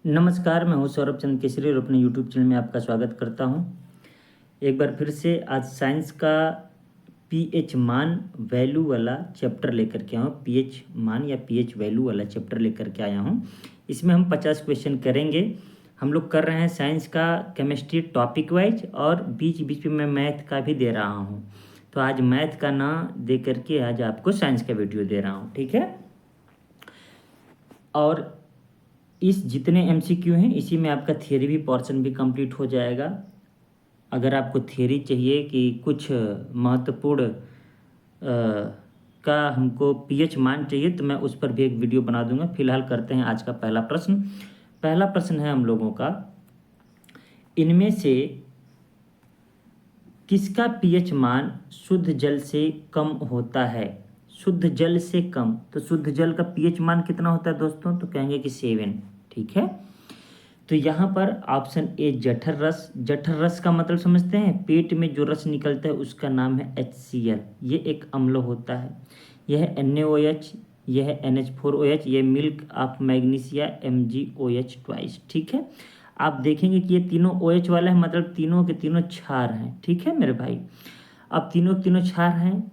नमस्कार, मैं हूं सौरभ चंद्र केसरी और अपने यूट्यूब चैनल में आपका स्वागत करता हूं। एक बार फिर से आज साइंस का पीएच मान वैल्यू वाला चैप्टर लेकर के आया हूँ। पीएच मान या पीएच वैल्यू वाला चैप्टर लेकर के आया हूँ। इसमें हम 50 क्वेश्चन करेंगे। हम लोग कर रहे हैं साइंस का केमिस्ट्री टॉपिक वाइज और बीच बीच में मैं मैथ का भी दे रहा हूँ। तो आज मैथ का ना दे करके आज आपको साइंस का वीडियो दे रहा हूँ, ठीक है। और इस जितने एमसीक्यू हैं इसी में आपका थियरी भी पोर्शन भी कंप्लीट हो जाएगा। अगर आपको थियरी चाहिए कि कुछ महत्वपूर्ण का हमको पीएच मान चाहिए तो मैं उस पर भी एक वीडियो बना दूंगा। फिलहाल करते हैं आज का पहला प्रश्न। पहला प्रश्न है हम लोगों का, इनमें से किसका पीएच मान शुद्ध जल से कम होता है? शुद्ध जल से कम, तो शुद्ध जल का पीएच मान कितना होता है दोस्तों? तो कहेंगे कि 7, ठीक है। तो यहाँ पर ऑप्शन ए जठर रस। जठर रस का मतलब समझते हैं, पेट में जो रस निकलता है उसका नाम है HCl। ये एक अम्ल होता है। यह है NaOH, यह है NH4OH, यह milk of magnesia MgOH twice, ठीक है। आप देखेंगे कि ये तीनों OH वाला है, मतलब तीनों के तीनों क्षार हैं, ठीक है मेरे भाई। अब तीनों के तीनों क्षार हैं।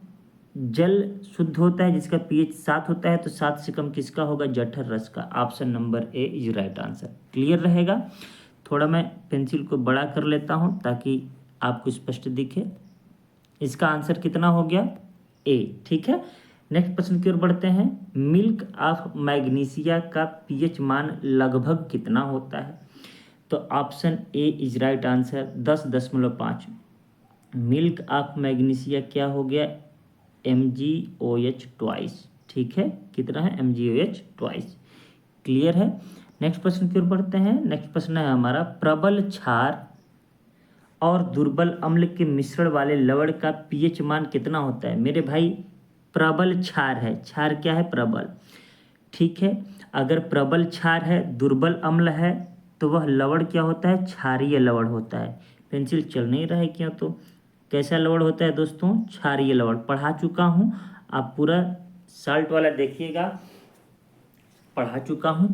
जल शुद्ध होता है जिसका पीएच 7 होता है, तो 7 से कम किसका होगा? जठर रस का। Option number A is right answer. Clear रहेगा। थोड़ा मैं पेंसिल को बड़ा कर लेता हूं ताकि आपको स्पष्ट दिखे। इसका आंसर कितना हो गया? ए, ठीक है। नेक्स्ट प्रश्न की ओर बढ़ते हैं। मिल्क ऑफ मैग्नीशिया का पीएच मान लगभग कितना होता है? तो option A is right answer, 10.5। Milk of magnesia क्या हो गया? MgOH ट्वाइस, ठीक है। कितना है? MgOH twice. क्लियर है। नेक्स्ट प्रश्न की ओर बढ़ते हैं। नेक्स्ट प्रश्न है हमारा, प्रबल क्षार और दुर्बल अम्ल के मिश्रण वाले लवण का पीएच मान कितना होता है? मेरे भाई प्रबल क्षार है, क्षार क्या है? प्रबल, ठीक है। अगर प्रबल क्षार है, दुर्बल अम्ल है, तो वह लवण क्या होता है? क्षारीय लवण होता है। पेंसिल चल नहीं रहा है क्यों? तो कैसा लवण होता है दोस्तों? क्षारीय लवण। पढ़ा चुका हूँ, आप पूरा साल्ट वाला देखिएगा, पढ़ा चुका हूँ।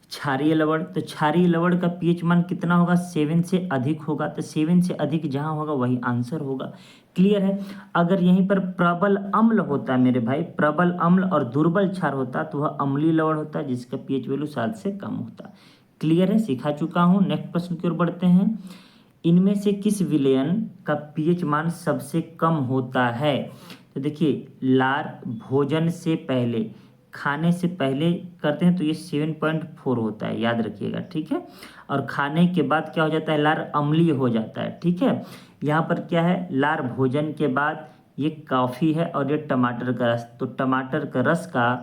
क्षारीय लवण, तो क्षारीय लवण का पीएच मान कितना होगा? 7 से अधिक होगा। तो 7 से अधिक जहाँ होगा वही आंसर होगा। क्लियर है। अगर यहीं पर प्रबल अम्ल होता है मेरे भाई, प्रबल अम्ल और दुर्बल क्षार होता तो वह अम्लीय लवण होता जिसका पीएच वैल्यू 7 से कम होता। क्लियर है, सिखा चुका हूँ। नेक्स्ट प्रश्न की ओर बढ़ते हैं। इनमें से किस विलयन का पीएच मान सबसे कम होता है? तो देखिए, लार भोजन से पहले, खाने से पहले करते हैं तो ये 7.4 होता है, याद रखिएगा, ठीक है। और खाने के बाद क्या हो जाता है? लार अम्लीय हो जाता है, ठीक है। यहाँ पर क्या है? लार भोजन के बाद, ये कॉफ़ी है और ये टमाटर का रस, तो टमाटर का रस का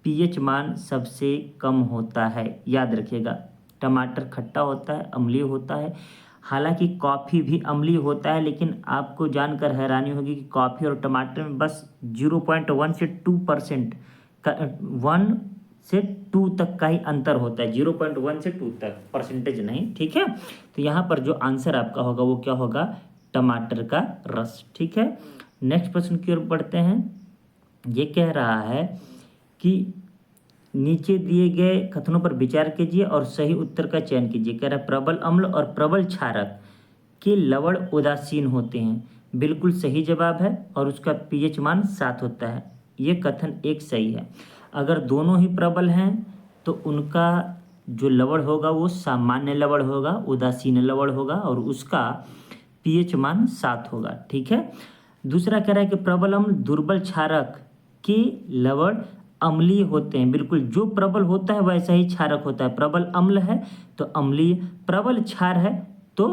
पीएच मान सबसे कम होता है, याद रखिएगा। टमाटर खट्टा होता है, अम्लीय होता है। हालांकि कॉफ़ी भी अम्लीय होता है, लेकिन आपको जानकर हैरानी होगी कि कॉफ़ी और टमाटर में बस 0.1 से 2% का, 1 से 2 तक का ही अंतर होता है। 0.1 से 2 तक, परसेंटेज नहीं, ठीक है। तो यहाँ पर जो आंसर आपका होगा वो क्या होगा? टमाटर का रस, ठीक है। नेक्स्ट प्रश्न की ओर बढ़ते हैं। ये कह रहा है कि नीचे दिए गए कथनों पर विचार कीजिए और सही उत्तर का चयन कीजिए। कह रहा है प्रबल अम्ल और प्रबल क्षारक के लवण उदासीन होते हैं। बिल्कुल सही जवाब है, और उसका पीएच मान 7 होता है। ये कथन एक सही है। अगर दोनों ही प्रबल हैं तो उनका जो लवण होगा वो सामान्य लवण होगा, उदासीन लवण होगा, और उसका पीएच मान 7 होगा, ठीक है। दूसरा कह रहा है कि प्रबल अम्ल दुर्बल क्षारक के लवण अम्लीय होते हैं। बिल्कुल, जो प्रबल होता है वैसा ही क्षारक होता है। प्रबल अम्ल है तो अम्लीय, प्रबल क्षार है तो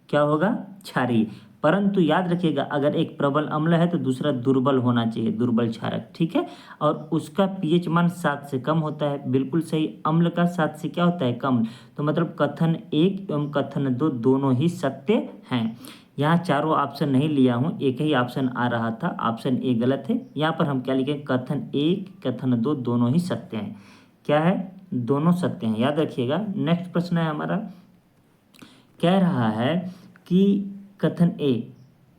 क्या होगा? क्षारीय। परंतु याद रखिएगा, अगर एक प्रबल अम्ल है तो दूसरा दुर्बल होना चाहिए, दुर्बल क्षारक, ठीक है। और उसका पीएच मान 7 से कम होता है। बिल्कुल सही। अम्ल का 7 से क्या होता है? कम। तो मतलब कथन 1 एवं कथन 2 दोनों ही सत्य हैं। यहाँ चारों ऑप्शन नहीं लिया हूँ, एक ही ऑप्शन आ रहा था, ऑप्शन ए गलत है। यहाँ पर हम क्या लिखें? कथन 1 कथन 2 दोनों ही सत्य हैं। क्या है? दोनों सत्य हैं, याद रखिएगा। नेक्स्ट प्रश्न है हमारा, कह रहा है कि कथन ए,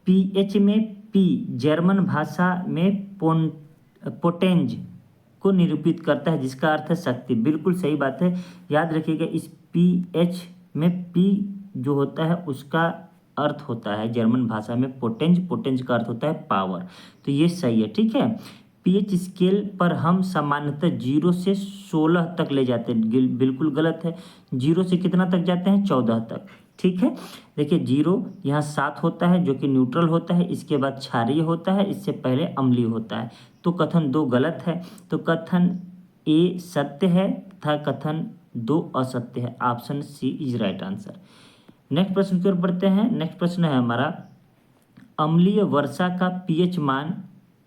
पीएच में पी जर्मन भाषा में पोटेंज को निरूपित करता है जिसका अर्थ है शक्ति। बिल्कुल सही बात है, याद रखिएगा। इस पीएच में पी जो होता है उसका अर्थ होता है जर्मन भाषा में पोटेंज, पोटेंज का अर्थ होता है पावर, तो ये सही है, ठीक है। पीएच स्केल पर हम सामान्यतः 0 से 16 तक ले जाते हैं, बिल्कुल गलत है। 0 से कितना तक जाते हैं? 14 तक, ठीक है। देखिए 0 यहाँ 7 होता है जो कि न्यूट्रल होता है, इसके बाद क्षारीय होता है, इससे पहले अम्लीय होता है, तो कथन 2 गलत है। तो कथन ए सत्य है तथा कथन 2 असत्य है। Option C is right answer. Next प्रश्न की ओर बढ़ते हैं। नेक्स्ट प्रश्न है हमारा, अम्लीय वर्षा का पीएच मान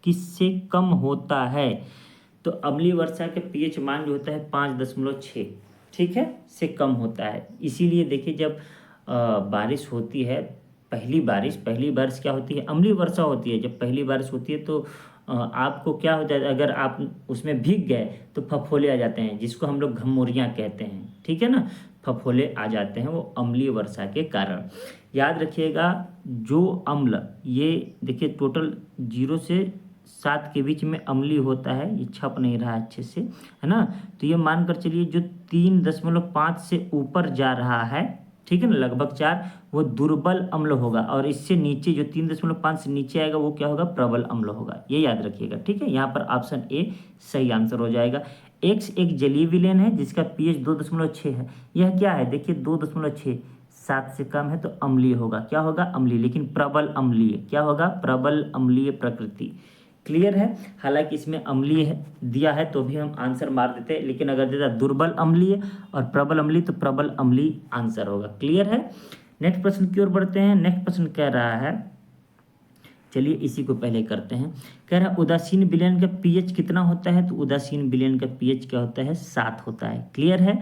किससे कम होता है? तो अम्लीय वर्षा के पीएच मान जो होता है 5.6, ठीक है, से कम होता है। इसीलिए देखिए जब बारिश होती है, पहली बारिश क्या होती है? अम्लीय वर्षा होती है। जब पहली बारिश होती है तो आपको क्या होता है, अगर आप उसमें भीग गए तो फफोले आ जाते हैं, जिसको हम लोग घमौरियाँ कहते हैं, ठीक है ना, फफोले आ जाते हैं, वो अम्लीय वर्षा के कारण। याद रखिएगा जो अम्ल, ये देखिए टोटल 0 से 7 के बीच में अम्लीय होता है, ये छप नहीं रहा अच्छे से, है ना, तो ये मानकर चलिए जो 3.5 से ऊपर जा रहा है, ठीक है ना, लगभग 4, वो दुर्बल अम्ल होगा, और इससे नीचे जो 3.5 से नीचे आएगा वो क्या होगा? प्रबल अम्ल होगा। ये याद रखिएगा, ठीक है। यहाँ पर ऑप्शन ए सही आंसर हो जाएगा। एक्स एक जलीय विलेन है जिसका पीएच 2.6 है। यह क्या है? देखिए 2.6, 7 से कम है तो अम्लीय होगा। क्या होगा? अम्लीय, लेकिन प्रबल अम्लीय। क्या होगा? प्रबल अम्लीय प्रकृति। क्लियर है। हालांकि इसमें अम्लीय दिया है तो भी हम आंसर मार देते, लेकिन अगर देता दुर्बल अम्लीय और प्रबल अम्लीय तो प्रबल अम्लीय आंसर होगा। क्लियर है। नेक्स्ट प्रश्न की ओर बढ़ते हैं। नेक्स्ट प्रश्न कह रहा है, चलिए इसी को पहले करते हैं। कह रहा है उदासीन विलयन का पीएच कितना होता है? तो उदासीन विलयन का पीएच क्या होता है? 7 होता है। क्लियर है।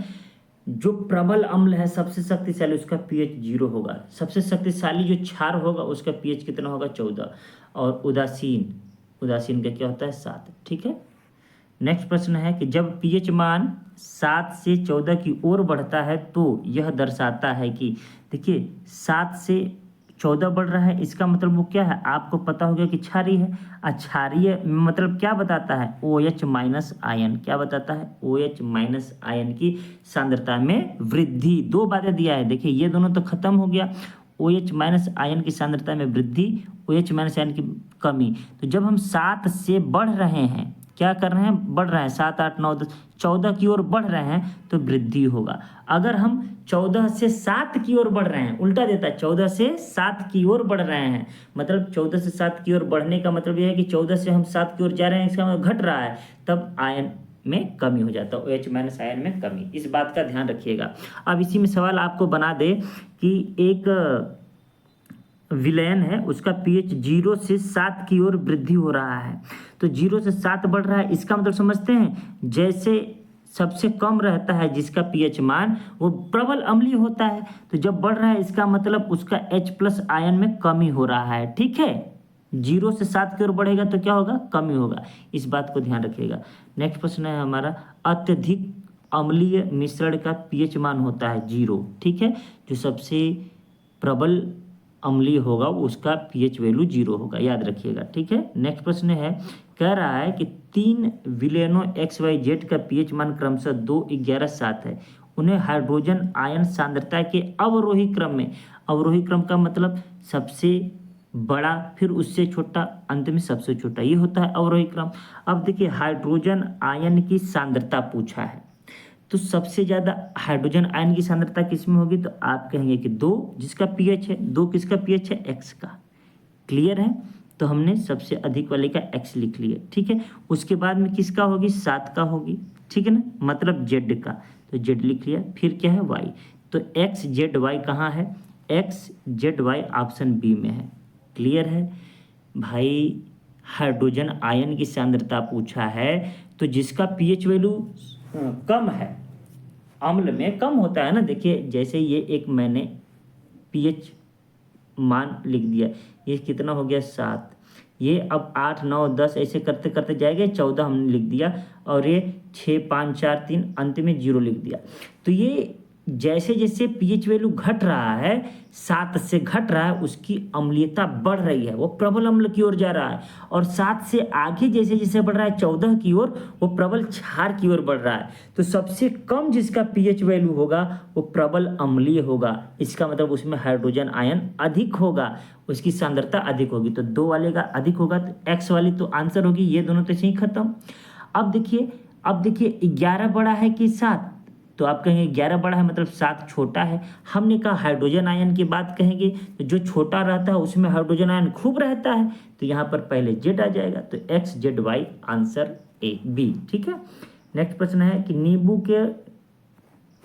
जो प्रबल अम्ल है सबसे शक्तिशाली, उसका पीएच 0 होगा। सबसे शक्तिशाली जो क्षार होगा उसका पीएच कितना होगा? 14। और उदासीन का क्या होता है? 7। ठीक है। नेक्स्ट प्रश्न है कि जब पीएच मान 7 से 14 की ओर बढ़ता है तो यह दर्शाता है कि, देखिए 7 से 14 बढ़ रहा है, इसका मतलब वो क्या है? आपको पता होगा कि क्षारीय है। क्षारीय मतलब क्या बताता है? OH minus ion. क्या बताता है? OH माइनस आयन की सांद्रता में वृद्धि। 2 बातें दिया है, देखिए ये दोनों तो खत्म हो गया। OH माइनस आयन की सांद्रता में वृद्धि, OH माइनस आयन की कमी। तो जब हम 7 से बढ़ रहे हैं, क्या कर रहे हैं? बढ़ रहे हैं, 7, 8, 9, 10, 14 की ओर बढ़ रहे हैं तो वृद्धि होगा। अगर हम 14 से 7 की ओर बढ़ रहे हैं, उल्टा देता है, 14 से 7 की ओर बढ़ रहे हैं, मतलब 14 से 7 की ओर बढ़ने का मतलब यह है कि 14 से हम 7 की ओर जा रहे हैं, इसका मतलब घट रहा है, तब आयन में कमी हो जाता है, OH माइनस आयन में कमी। इस बात का ध्यान रखिएगा। अब इसी में सवाल आपको बना दे कि एक विलयन है, उसका पीएच 0 से 7 की ओर वृद्धि हो रहा है, तो 0 से 7 बढ़ रहा है, इसका मतलब समझते हैं, जैसे सबसे कम रहता है जिसका पीएच मान, वो प्रबल अम्लीय होता है, तो जब बढ़ रहा है इसका मतलब उसका H+ आयन में कमी हो रहा है। ठीक है। 0 से 7 की ओर बढ़ेगा तो क्या होगा? कमी होगा। इस बात को ध्यान रखिएगा। नेक्स्ट प्रश्न है हमारा, अत्यधिक अम्लीय मिश्रण का पीएच मान होता है 0। ठीक है। जो सबसे प्रबल अम्लीय होगा उसका पीएच वैल्यू 0 होगा, याद रखिएगा। ठीक है। नेक्स्ट प्रश्न है, कह रहा है कि 3 विलयनों XYZ का पीएच मान क्रमशः 2, 11, 7 है। उन्हें हाइड्रोजन आयन सांद्रता के अवरोही क्रम में, अवरोही क्रम का मतलब सबसे बड़ा, फिर उससे छोटा, अंत में सबसे छोटा, ये होता है अवरोही क्रम। अब देखिए हाइड्रोजन आयन की सांद्रता पूछा है, तो सबसे ज़्यादा हाइड्रोजन आयन की सांद्रता किसमें होगी? तो आप कहेंगे कि 2, जिसका पीएच है 2, किसका पीएच है? X का। क्लियर है। तो हमने सबसे अधिक वाले का X लिख लिया। ठीक है। उसके बाद में किसका होगी? 7 का होगी। ठीक है ना, मतलब Z का, तो Z लिख लिया। फिर क्या है? Y। तो XZY कहाँ है? XZY ऑप्शन बी में है। क्लियर है भाई। हाइड्रोजन आयन की सांद्रता पूछा है, तो जिसका पीएच वैल्यू कम है, अम्ल में कम होता है ना, देखिए जैसे ये एक मैंने पीएच मान लिख दिया, ये कितना हो गया? 7। ये अब 8, 9, 10 ऐसे करते करते जाएगा, 14 हमने लिख दिया, और ये 6, 5, 4, 3, अंत में 0 लिख दिया। तो ये जैसे जैसे पीएच वैल्यू घट रहा है, 7 से घट रहा है, उसकी अम्लीयता बढ़ रही है, वो प्रबल अम्ल की ओर जा रहा है। और 7 से आगे जैसे जैसे बढ़ रहा है 14 की ओर, वो प्रबल क्षार की ओर बढ़ रहा है। तो सबसे कम जिसका पीएच वैल्यू होगा वो प्रबल अम्लीय होगा। इसका मतलब उसमें हाइड्रोजन आयन अधिक होगा, उसकी सांद्रता अधिक होगी। तो 2 वाले का अधिक होगा, तो एक्स वाली तो आंसर होगी। ये दोनों तो सही खत्म। अब देखिए 11 बड़ा है कि 7, तो आप कहेंगे 11 बड़ा है मतलब 7 छोटा है। हमने कहा हाइड्रोजन आयन की बात कहेंगे तो जो छोटा रहता है उसमें हाइड्रोजन आयन खूब रहता है, तो यहाँ पर पहले जेड आ जाएगा। तो X Z Y answer A B. ठीक है। नेक्स्ट प्रश्न है कि नींबू के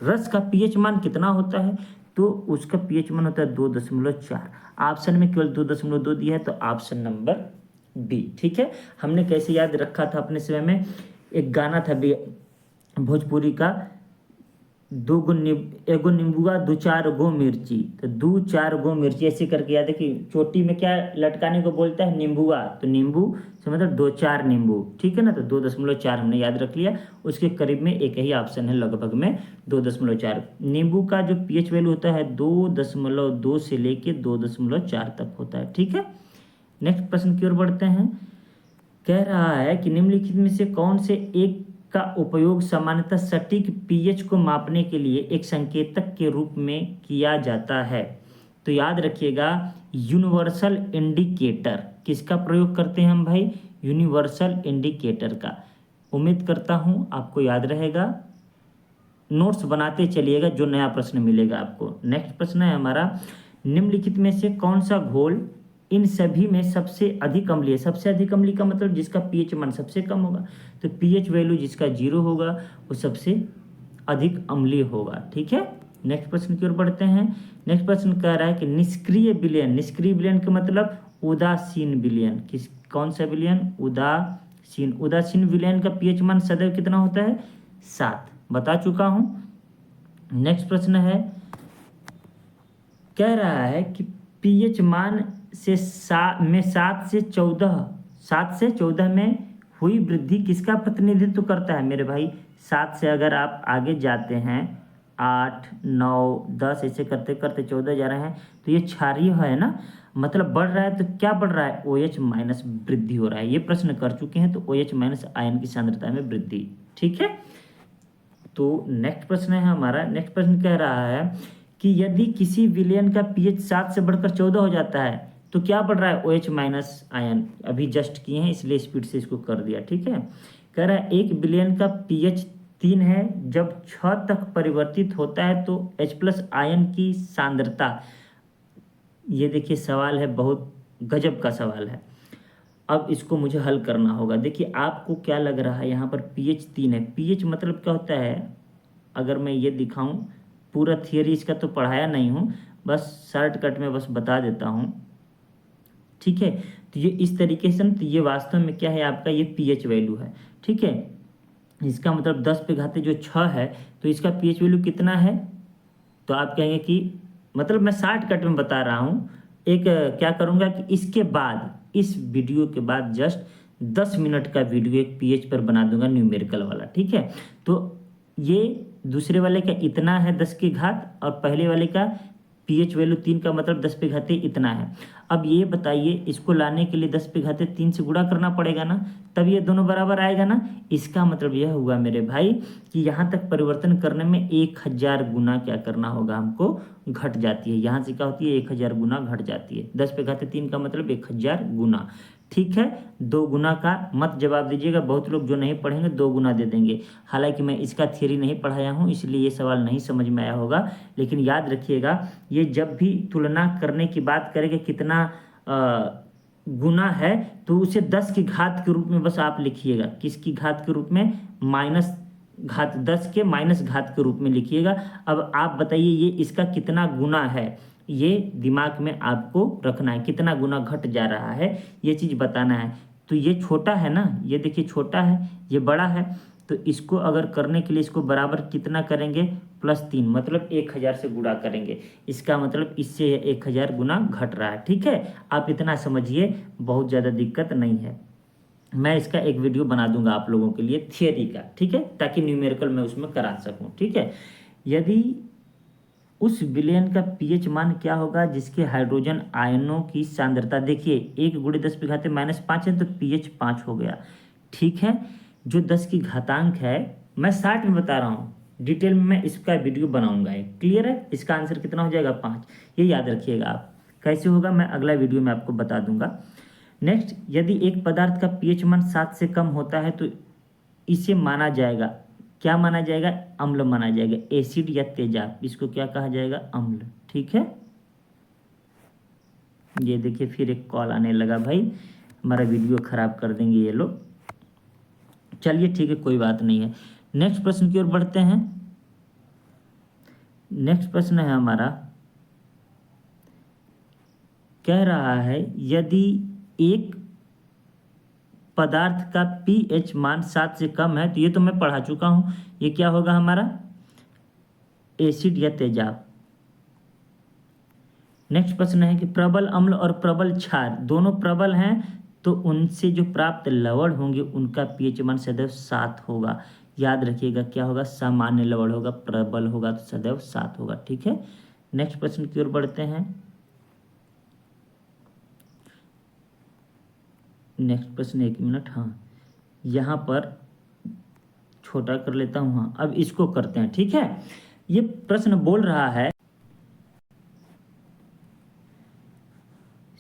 रस का पीएच मान कितना होता है? तो उसका पीएच मान होता है 2.4। ऑप्शन में केवल 2.2 दिया है, तो ऑप्शन नंबर बी। ठीक है। हमने कैसे याद रखा था अपने समय में, एक गाना था भोजपुरी का, एगो नींबुआ 2-4 गो मिर्ची, तो 2-4 गो मिर्ची ऐसे करके याद है कि चोटी में क्या लटकाने को बोलता है? नींबुआ। तो नींबू से मतलब 2-4 नींबू। ठीक है ना। तो 2.4 हमने याद रख लिया। उसके करीब में एक ही ऑप्शन है लगभग में 2.4। नींबू का जो पीएच वैल्यू होता है 2.2 से लेके 2.4 तक होता है। ठीक है। नेक्स्ट प्रश्न की ओर बढ़ते हैं। कह रहा है कि निम्नलिखित में से कौन से एक का उपयोग सामान्यतः सटीक पीएच को मापने के लिए एक संकेतक के रूप में किया जाता है? तो याद रखिएगा, यूनिवर्सल इंडिकेटर। किसका प्रयोग करते हैं हम भाई? यूनिवर्सल इंडिकेटर का। उम्मीद करता हूं आपको याद रहेगा। नोट्स बनाते चलिएगा, जो नया प्रश्न मिलेगा आपको। नेक्स्ट प्रश्न है हमारा, निम्नलिखित में से कौन सा घोल इन सभी में सबसे अधिक अम्लीय? सबसे अधिक अम्लीय का मतलब जिसका पीएच मान सबसे कम होगा। तो पीएच वैल्यू जिसका 0 होगा वो सबसे अधिक अम्लीय होगा। ठीक है। नेक्स्ट प्रश्न की ओर बढ़ते हैं। नेक्स्ट प्रश्न कह रहा है कि निष्क्रिय विलयन। निष्क्रिय विलयन का मतलब उदासीन विलयन। कौन सा विलयन? उदासीन। उदासीन विलयन का पीएच मान सदैव कितना होता है? 7। बता चुका हूं। नेक्स्ट प्रश्न है, कह रहा है कि पीएच मान से 7 से 14 में हुई वृद्धि किसका प्रतिनिधित्व करता है मेरे भाई? 7 से अगर आप आगे जाते हैं, 8, 9, 10 ऐसे करते करते 14 जा रहे हैं, तो ये क्षारीय है ना, मतलब बढ़ रहा है। तो क्या बढ़ रहा है? OH माइनस वृद्धि हो रहा है। ये प्रश्न कर चुके हैं। तो OH माइनस आयन की सांद्रता में वृद्धि। ठीक है। तो नेक्स्ट प्रश्न है हमारा। नेक्स्ट प्रश्न कह रहा है कि यदि किसी विलयन का पीएच 7 से बढ़कर 14 हो जाता है तो क्या बढ़ रहा है? OH minus ion. अभी जस्ट किए हैं इसलिए स्पीड से इसको कर दिया। ठीक है। कह रहा है एक विलयन का पीएच 3 है, जब 6 तक परिवर्तित होता है तो H+ आयन की सांद्रता। ये देखिए सवाल है, बहुत गजब का सवाल है। अब इसको मुझे हल करना होगा। देखिए आपको क्या लग रहा है, यहाँ पर पीएच 3 है। पीएच मतलब क्या होता है? अगर मैं ये दिखाऊं, पूरा थियरी इसका तो पढ़ाया नहीं हूँ, बस शॉर्टकट में बस बता देता हूँ। ठीक है। तो ये इस तरीके से, तो ये वास्तव में क्या है आपका? ये पीएच वैल्यू है। ठीक है। इसका मतलब 10 पे घाते जो 6 है, तो इसका पीएच वैल्यू कितना है? तो आप कहेंगे कि मतलब मैं शॉर्टकट में बता रहा हूँ। एक क्या करूँगा कि इसके बाद, इस वीडियो के बाद जस्ट 10 मिनट का वीडियो एक पीएच पर बना दूंगा, न्यूमेरिकल वाला। ठीक है। तो ये दूसरे वाले का इतना है 10 की घात, और पहले वाले का पीएच वैल्यू 3 का मतलब 10 पे घाते इतना है। अब ये बताइए, इसको लाने के लिए 10 पे घाते 3 से गुणा करना पड़ेगा ना, तब ये दोनों बराबर आएगा ना। इसका मतलब यह हुआ मेरे भाई कि यहाँ तक परिवर्तन करने में 1000 गुना क्या करना होगा हमको? घट जाती है। यहाँ से क्या होती है? 1000 गुना घट जाती है। 10 पे घाते 3 का मतलब 1000 गुना। ठीक है। 2 गुना का मत जवाब दीजिएगा, बहुत लोग जो नहीं पढ़ेंगे 2 गुना दे देंगे। हालांकि मैं इसका थ्योरी नहीं पढ़ाया हूँ, इसलिए ये सवाल नहीं समझ में आया होगा। लेकिन याद रखिएगा, ये जब भी तुलना करने की बात करेंगे कितना गुना है, तो उसे 10 की घात के रूप में बस आप लिखिएगा। किसकी घात के रूप में? माइनस घात, 10 के माइनस घात के रूप में लिखिएगा। अब आप बताइए ये इसका कितना गुना है, ये दिमाग में आपको रखना है। कितना गुना घट जा रहा है ये चीज़ बताना है। तो ये छोटा है ना, ये देखिए छोटा है, ये बड़ा है। तो इसको अगर करने के लिए इसको बराबर कितना करेंगे? +3, मतलब 1000 से गुणा करेंगे। इसका मतलब इससे 1000 गुना घट रहा है। ठीक है। आप इतना समझिए, बहुत ज़्यादा दिक्कत नहीं है। मैं इसका एक वीडियो बना दूंगा आप लोगों के लिए थियरी का। ठीक है। ताकि न्यूमेरिकल मैं उसमें करा सकूं। ठीक है। यदि उस विलयन का पीएच मान क्या होगा जिसके हाइड्रोजन आयनों की सांद्रता, देखिए 1 × 10⁻⁵ है तो पीएच 5 हो गया। ठीक है, जो 10 की घातांक है, मैं 60 में बता रहा हूँ, डिटेल में मैं इसका वीडियो बनाऊंगा। क्लियर है, इसका आंसर कितना हो जाएगा 5, ये याद रखिएगा आप। कैसे होगा मैं अगला वीडियो में आपको बता दूंगा। नेक्स्ट, यदि एक पदार्थ का पीएच मान 7 से कम होता है तो इसे माना जाएगा, क्या माना जाएगा, अम्ल माना जाएगा, एसिड या तेजाब, इसको क्या कहा जाएगा, अम्ल। ठीक है, ये देखिए फिर एक कॉल आने लगा भाई, हमारा वीडियो खराब कर देंगे ये लोग। चलिए ठीक है, कोई बात नहीं है। नेक्स्ट प्रश्न की ओर बढ़ते हैं। नेक्स्ट प्रश्न है हमारा, कह रहा है यदि एक पदार्थ का पीएच मान 7 से कम है, तो ये तो मैं पढ़ा चुका हूं, ये क्या होगा हमारा, एसिड या तेजाब। नेक्स्ट प्रश्न है कि प्रबल अम्ल और प्रबल क्षार दोनों प्रबल हैं तो उनसे जो प्राप्त लवण होंगे उनका पीएच मान सदैव 7 होगा। याद रखिएगा क्या होगा, सामान्य लवण होगा, प्रबल होगा तो सदैव 7 होगा। ठीक है, नेक्स्ट प्रश्न की ओर बढ़ते हैं। नेक्स्ट प्रश्न, 1 मिनट, हाँ यहाँ पर छोटा कर लेता हूँ, हाँ अब इसको करते हैं। ठीक है, ये प्रश्न बोल रहा है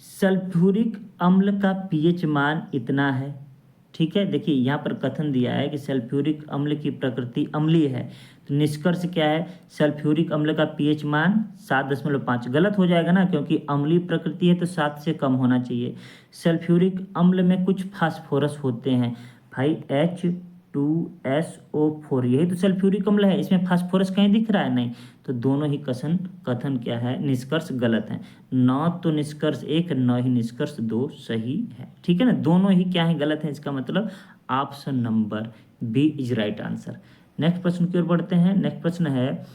सल्फ्यूरिक अम्ल का पीएच मान इतना है। ठीक है, देखिए यहाँ पर कथन दिया है कि सल्फ्यूरिक अम्ल की प्रकृति अम्लीय है, तो निष्कर्ष क्या है, सल्फ्यूरिक अम्ल का पीएच मान 7.5। गलत हो जाएगा ना, क्योंकि अम्लीय प्रकृति है तो 7 से कम होना चाहिए। सल्फ्यूरिक अम्ल में कुछ फास्फोरस होते हैं भाई, H2SO4, यही तो सल्फ्यूरिक अम्ल है, इसमें फास्फोरस कहीं दिख रहा है, नहीं, तो दोनों ही कथन क्या है, निष्कर्ष गलत है। न तो निष्कर्ष 1 न ही निष्कर्ष 2 सही है। ठीक है ना, दोनों ही क्या है, गलत है, इसका मतलब option number B is right answer. Next प्रश्न की ओर बढ़ते हैं। नेक्स्ट प्रश्न है,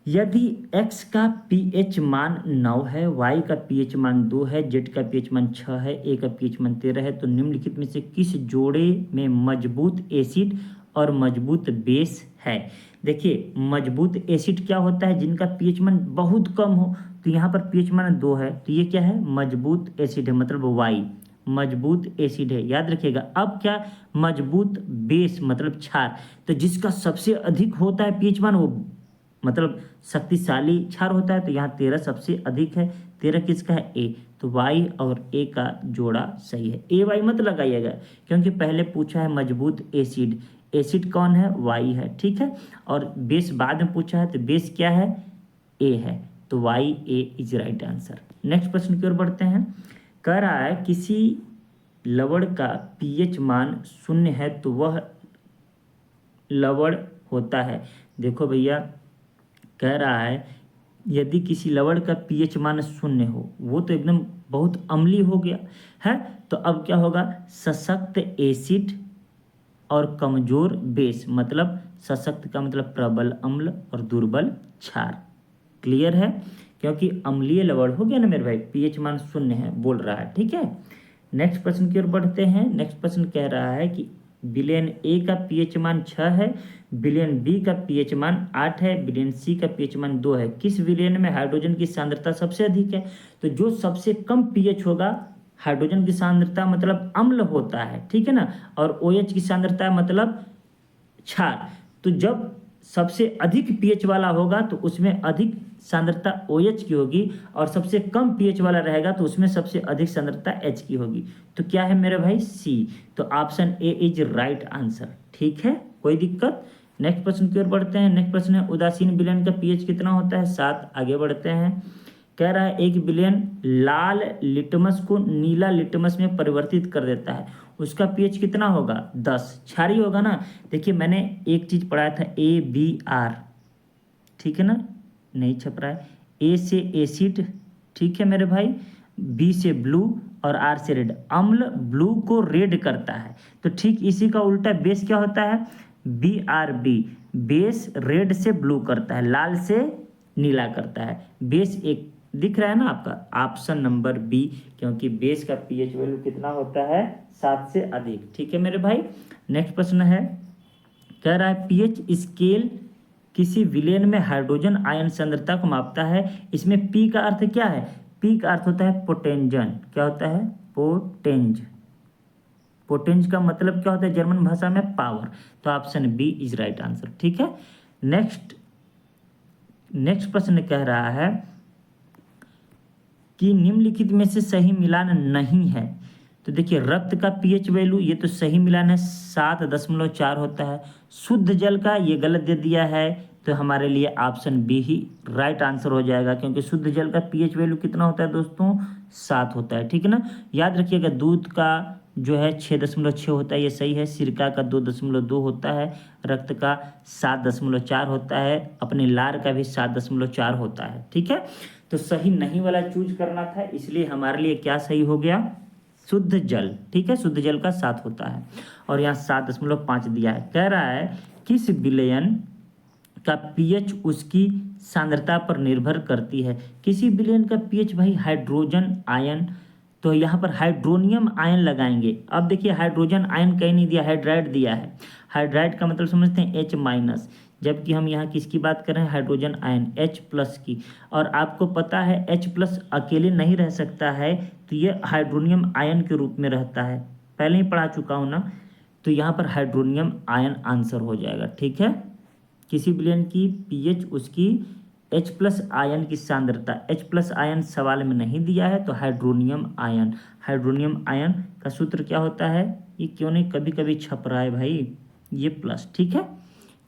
यदि x का pH मान 9 है, y का pH मान 2 है, z का pH मान 6 है, a का pH मान 13 है, तो निम्नलिखित में से किस जोड़े में मजबूत एसिड और मजबूत बेस है। देखिए मजबूत एसिड क्या होता है, जिनका pH मान बहुत कम हो, तो यहाँ पर pH मान 2 है, तो ये क्या है, मजबूत एसिड है, मतलब y मजबूत एसिड है, याद रखिएगा। अब क्या, मजबूत बेस मतलब क्षार, तो जिसका सबसे अधिक होता है pH मान, वो मतलब शक्तिशाली क्षार होता है, तो यहाँ 13 सबसे अधिक है। 13 किसका है, ए, तो वाई और ए का जोड़ा सही है। ए वाई मत लगाइएगा, क्योंकि पहले पूछा है मजबूत एसिड, एसिड कौन है, वाई है। ठीक है, और बेस बाद में पूछा है, तो बेस क्या है, ए है, तो Y A is right answer. Next प्रश्न की ओर बढ़ते हैं। कह रहा है किसी लवण का पीएच मान 0 है तो वह लवण होता है। देखो भैया, कह रहा है यदि किसी लवण का पीएच मान 0 हो, वो तो एकदम बहुत अम्लीय हो गया है, तो अब क्या होगा, सशक्त एसिड और कमजोर बेस, मतलब सशक्त का मतलब प्रबल अम्ल और दुर्बल क्षार। क्लियर है, क्योंकि अम्लीय लवण हो गया ना मेरे भाई, पीएच मान 0 है बोल रहा है। ठीक है, नेक्स्ट प्रश्न की ओर बढ़ते हैं। नेक्स्ट प्रश्न कह रहा है कि विलयन ए का पीएच मान 6 है, विलयन बी का पीएच मान 8 है, विलयन सी का पीएच मान 2 है, किस विलयन में हाइड्रोजन की सांद्रता सबसे अधिक है। तो जो सबसे कम पीएच होगा, हाइड्रोजन की सांद्रता मतलब अम्ल होता है, ठीक है ना, और OH की सांद्रता मतलब क्षार, तो जब सबसे अधिक पीएच वाला होगा तो उसमें अधिक सांद्रता OH की होगी, और सबसे कम पीएच वाला रहेगा तो उसमें सबसे अधिक सांद्रता H की होगी। तो क्या है मेरे भाई, सी, तो option A is right answer. ठीक है, कोई दिक्कत। नेक्स्ट प्रश्न की ओर बढ़ते हैं। नेक्स्ट प्रश्न है उदासीन विलयन का पीएच कितना होता है, 7। आगे बढ़ते हैं। कह रहा है एक विलयन लाल लिटमस को नीला लिटमस में परिवर्तित कर देता है, उसका पीएच कितना होगा, 10। क्षारीय होगा ना। देखिए मैंने एक चीज पढ़ाया था, ABR, ठीक है ना, नहीं छप रहा है। ए से एसिड, ठीक है मेरे भाई, बी से ब्लू और आर से रेड। अम्ल ब्लू को रेड करता है, तो ठीक इसी का उल्टा बेस क्या होता है, BRB, बेस रेड से ब्लू करता है, लाल से नीला करता है। बेस एक दिख रहा है ना आपका, ऑप्शन नंबर बी, क्योंकि बेस का पीएच वैल्यू कितना होता है, 7 से अधिक। ठीक है मेरे भाई। नेक्स्ट प्रश्न है, कह रहा है पीएच स्केल किसी विलेन में हाइड्रोजन आयन सांद्रता को मापता है। इसमें पी का अर्थ क्या है? पी का अर्थ होता है पोटेंजन। क्या होता है? पोटेंज। पोटेंज का मतलब क्या होता है जर्मन भाषा में? पावर। तो option B is right answer. ठीक है। नेक्स्ट प्रश्न कह रहा है कि निम्नलिखित में से सही मिलान नहीं है। तो देखिए रक्त का पीएच वैल्यू, ये तो सही मिलान है, 7.4 होता है। शुद्ध जल का ये गलत दे दिया है, तो हमारे लिए ऑप्शन बी ही राइट आंसर हो जाएगा, क्योंकि शुद्ध जल का पीएच वैल्यू कितना होता है दोस्तों? 7 होता है। ठीक है ना। याद रखिएगा दूध का जो है 6.6 होता है, ये सही है। सिरका का 2.2 होता है। रक्त का 7.4 होता है। अपने लार का भी 7.4 होता है। ठीक है। तो सही नहीं वाला चूज करना था, इसलिए हमारे लिए क्या सही हो गया? शुद्ध जल। ठीक है। शुद्ध जल का 7 होता है और यहाँ 7.5 दिया है। कह रहा है किस विलयन का पीएच उसकी सांद्रता पर निर्भर करती है। किसी विलयन का पीएच भाई हाइड्रोजन आयन, तो यहाँ पर हाइड्रोनियम आयन लगाएंगे। अब देखिए हाइड्रोजन आयन कहीं नहीं दिया, हाइड्राइड दिया है। हाइड्राइड का मतलब समझते हैं H-, जबकि हम यहाँ किसकी बात कर रहे हैं? हाइड्रोजन आयन H+ की। और आपको पता है H+ अकेले नहीं रह सकता है, तो ये हाइड्रोनियम आयन के रूप में रहता है, पहले ही पढ़ा चुका हूँ ना। तो यहाँ पर हाइड्रोनियम आयन आंसर हो जाएगा। ठीक है। किसी विलयन की पीएच उसकी H+ आयन की सांद्रता, H+ आयन सवाल में नहीं दिया है, तो हाइड्रोनियम आयन। हाइड्रोनियम आयन का सूत्र क्या होता है? ये क्यों नहीं कभी कभी छप रहा है भाई? ये प्लस। ठीक है।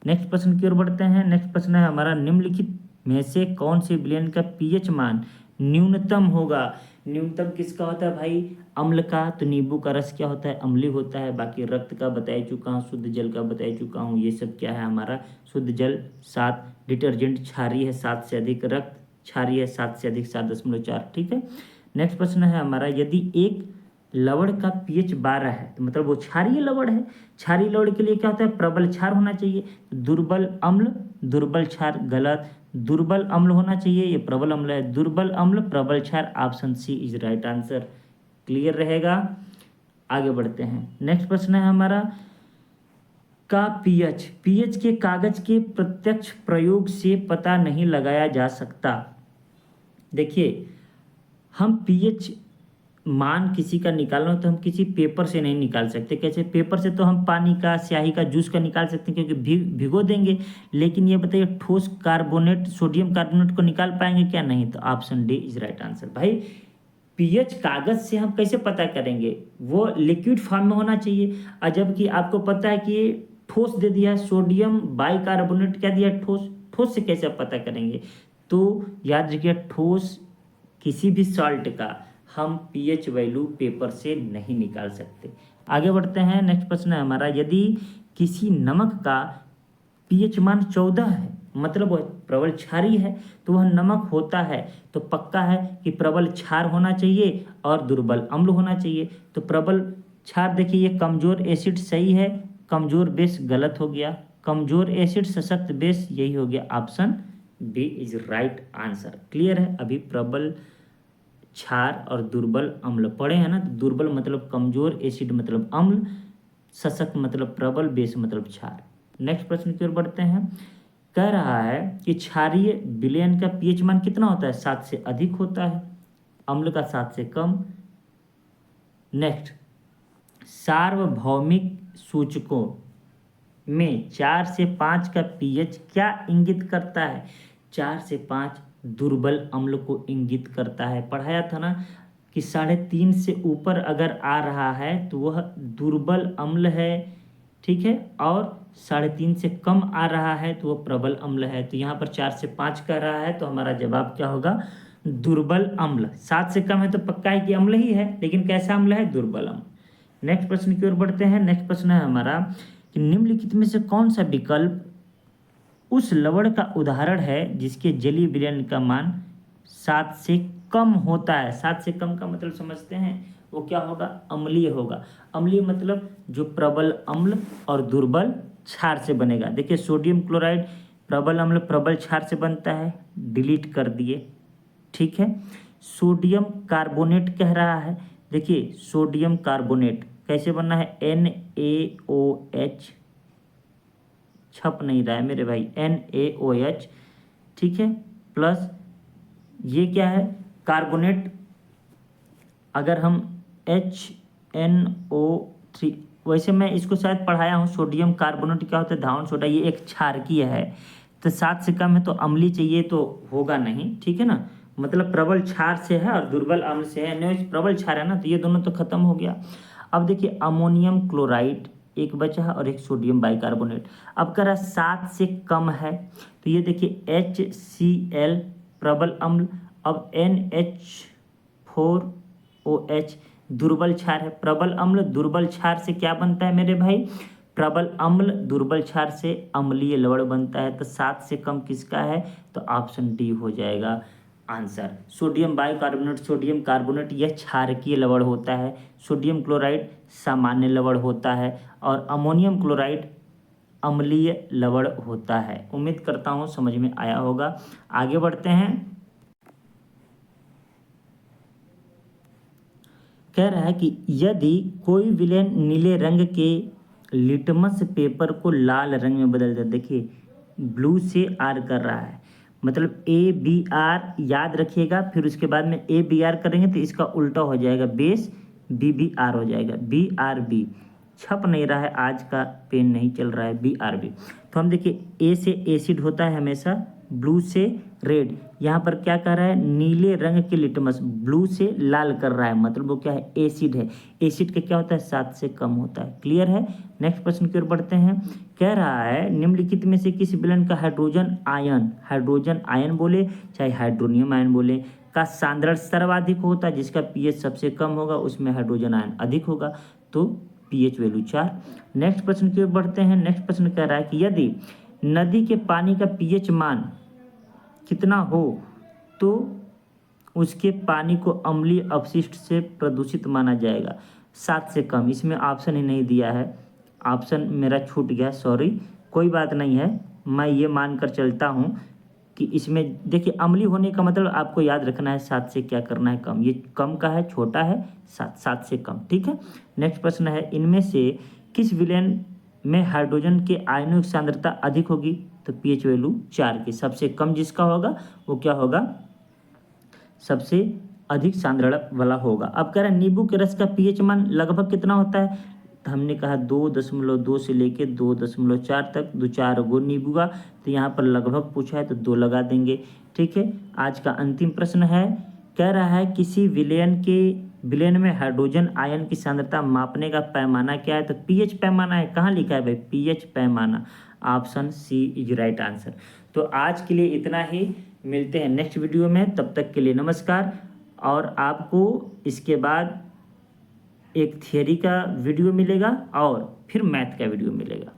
नेक्स्ट प्रश्न की ओर बढ़ते हैं। नेक्स्ट प्रश्न है हमारा, निम्नलिखित में से कौन से विलयन का पीएच मान न्यूनतम होगा? न्यूनतम किसका होता है भाई? अम्ल का। तो नींबू का रस क्या होता है? अम्लीय होता है। बाकी रक्त का बता चुका हूँ, शुद्ध जल का बता चुका हूँ। ये सब क्या है हमारा? शुद्ध जल 7, डिटर्जेंट क्षारीय है 7 से अधिक, रक्त क्षारीय है 7 से अधिक 7.4। ठीक है। नेक्स्ट प्रश्न है हमारा, यदि एक लवण का पीएच 12 है तो मतलब वो क्षारीय लवण है। क्षारीय लवण के लिए क्या होता है? प्रबल क्षार होना चाहिए। दुर्बल अम्ल, दुर्बल क्षार गलत। दुर्बल अम्ल होना चाहिए, ये प्रबल अम्ल है। दुर्बल अम्ल, प्रबल क्षार, option C is right answer. Clear रहेगा। आगे बढ़ते हैं। नेक्स्ट प्रश्न है हमारा, का पीएच के कागज के प्रत्यक्ष प्रयोग से पता नहीं लगाया जा सकता। देखिए हम पीएच मान किसी का निकालना हो तो हम किसी पेपर से नहीं निकाल सकते। कैसे? पेपर से तो हम पानी का, स्याही का, जूस का निकाल सकते हैं क्योंकि भिगो देंगे। लेकिन ये बताइए ठोस कार्बोनेट, सोडियम कार्बोनेट को निकाल पाएंगे क्या? नहीं। तो option D is right answer. भाई पीएच कागज से हम कैसे पता करेंगे? वो लिक्विड फॉर्म में होना चाहिए। और जबकि आपको पता है कि ठोस दे दिया, सोडियम बाइकार्बोनेट क्या दिया? ठोस। ठोस से कैसे आप पता करेंगे? तो याद रखिए ठोस किसी भी सॉल्ट का हम पीएच वैल्यू पेपर से नहीं निकाल सकते। आगे बढ़ते हैं। नेक्स्ट प्रश्न है हमारा, यदि किसी नमक का पीएच मान 14 है, मतलब वह प्रबल क्षारीय है, तो वह नमक होता है, तो पक्का है कि प्रबल क्षार होना चाहिए और दुर्बल अम्ल होना चाहिए। तो प्रबल क्षार देखिए ये कमजोर एसिड सही है, कमजोर बेस गलत हो गया। कमजोर एसिड सशक्त बेस यही हो गया। Option B is right answer. Clear है। अभी प्रबल क्षार और दुर्बल अम्ल पढ़े हैं ना। तो दुर्बल मतलब कमजोर, एसिड मतलब अम्ल, सशक्त मतलब प्रबल, बेस मतलब क्षार। नेक्स्ट प्रश्न की ओर बढ़ते हैं। कह रहा है कि क्षारीय विलयन का पीएच मान कितना होता है? 7 से अधिक होता है, अम्ल का 7 से कम। नेक्स्ट, सार्वभौमिक सूचकों में 4 से 5 का पीएच क्या इंगित करता है? 4 से 5 दुर्बल अम्ल को इंगित करता है। पढ़ाया था ना कि 3.5 से ऊपर अगर आ रहा है तो वह दुर्बल अम्ल है। ठीक है। और 3.5 से कम आ रहा है तो वह प्रबल अम्ल है। तो यहाँ पर 4 से 5 कह रहा है, तो हमारा जवाब क्या होगा? दुर्बल अम्ल। 7 से कम है तो पक्का है कि अम्ल ही है, लेकिन कैसा अम्ल है? दुर्बल अम्ल। नेक्स्ट प्रश्न की ओर बढ़ते हैं। नेक्स्ट प्रश्न है हमारा कि निम्नलिखित में से कौन सा विकल्प उस लवण का उदाहरण है जिसके जलीय विलयन का मान 7 से कम होता है? 7 से कम का मतलब समझते हैं, वो क्या होगा? अम्लीय होगा। अम्लीय मतलब जो प्रबल अम्ल और दुर्बल क्षार से बनेगा। देखिए सोडियम क्लोराइड प्रबल अम्ल प्रबल क्षार से बनता है, डिलीट कर दिए। ठीक है। सोडियम कार्बोनेट कह रहा है। देखिए सोडियम कार्बोनेट कैसे बनना है? NaOH छप नहीं रहा है मेरे भाई, NaOH, ठीक है, प्लस ये क्या है, कार्बोनेट। अगर हम HNO3, वैसे मैं इसको शायद पढ़ाया हूँ, सोडियम कार्बोनेट क्या होता है, धावन सोडा, ये एक क्षारकीय है, तो 7 से कम है तो अम्लीय चाहिए, तो होगा नहीं, ठीक है ना, मतलब प्रबल क्षार से है और दुर्बल अम्ल से है, नहीं प्रबल क्षार है ना, तो ये दोनों तो खत्म हो गया। अब देखिए अमोनियम क्लोराइड एक बचा है और एक सोडियम बाइकार्बोनेट। अब कह रहा है 7 से कम है, तो ये देखिए HCl प्रबल अम्ल, अब NH4OH दुर्बल क्षार है। प्रबल अम्ल दुर्बल क्षार से क्या बनता है मेरे भाई, प्रबल अम्ल दुर्बल क्षार से अम्लीय लवण बनता है। तो 7 से कम किसका है, तो ऑप्शन डी हो जाएगा answer. Sodium bicarbonate, sodium carbonate यह क्षारकीय लवण होता है, सोडियम क्लोराइड सामान्य लवण होता है और अमोनियम क्लोराइड अम्लीय लवण होता है। उम्मीद करता हूँ समझ में आया होगा। आगे बढ़ते हैं। कह रहा है कि यदि कोई विलेन नीले रंग के लिटमस पेपर को लाल रंग में बदल दे, देखिए ब्लू से आर कर रहा है, मतलब ABR याद रखिएगा, फिर उसके बाद में ABR करेंगे तो इसका उल्टा हो जाएगा, बेस BBR हो जाएगा, BRB। छप नहीं रहा है, आज का पेन नहीं चल रहा है, BRB। तो हम देखिए A से एसिड होता है हमेशा, ब्लू से रेड, यहाँ पर क्या कर रहा है, नीले रंग के लिटमस, ब्लू से लाल कर रहा है, मतलब वो क्या है, एसिड है। एसिड का क्या होता है, 7 से कम होता है। क्लियर है। नेक्स्ट प्रश्न की ओर बढ़ते हैं। कह रहा है निम्नलिखित में से किस विलयन का हाइड्रोजन आयन बोले चाहे हाइड्रोनियम आयन बोले का सांद्रण सर्वाधिक होता है, जिसका pH सबसे कम होगा उसमें हाइड्रोजन आयन अधिक होगा, तो pH वैल्यू 4। नेक्स्ट प्रश्न की ओर बढ़ते हैं। नेक्स्ट प्रश्न कह रहा है कि यदि नदी के पानी का pH मान कितना हो तो उसके पानी को अम्लीय अपशिष्ट से प्रदूषित माना जाएगा। 7 से कम, इसमें ऑप्शन ही नहीं दिया है, ऑप्शन मेरा छूट गया, सॉरी, कोई बात नहीं है। मैं ये मानकर चलता हूँ कि इसमें देखिए अम्लीय होने का मतलब आपको याद रखना है 7 से क्या करना है, कम, ये कम का है, छोटा है, 7 से कम, ठीक है। नेक्स्ट प्रश्न है इनमें से किस विलयन में हाइड्रोजन के आयनों की सांद्रता अधिक होगी, तो pH वैल्यू 4 की, सबसे कम जिसका होगा वो क्या होगा, सबसे अधिक सांद्रण वाला होगा। अब कह रहा है नींबू के रस का pH मान लगभग कितना होता है, तो हमने कहा 2.2 से लेके 2.4 तक, 2-4 गो नींबू का, तो यहाँ पर लगभग पूछा है तो 2 लगा देंगे, ठीक है। आज का अंतिम प्रश्न है, कह रहा है किसी विलयन में हाइड्रोजन आयन की सांद्रता मापने का पैमाना क्या है, तो pH पैमाना है। कहाँ लिखा है भाई, pH पैमाना, option C is right answer. तो आज के लिए इतना ही, मिलते हैं नेक्स्ट वीडियो में, तब तक के लिए नमस्कार। और आपको इसके बाद एक थियरी का वीडियो मिलेगा और फिर मैथ का वीडियो मिलेगा।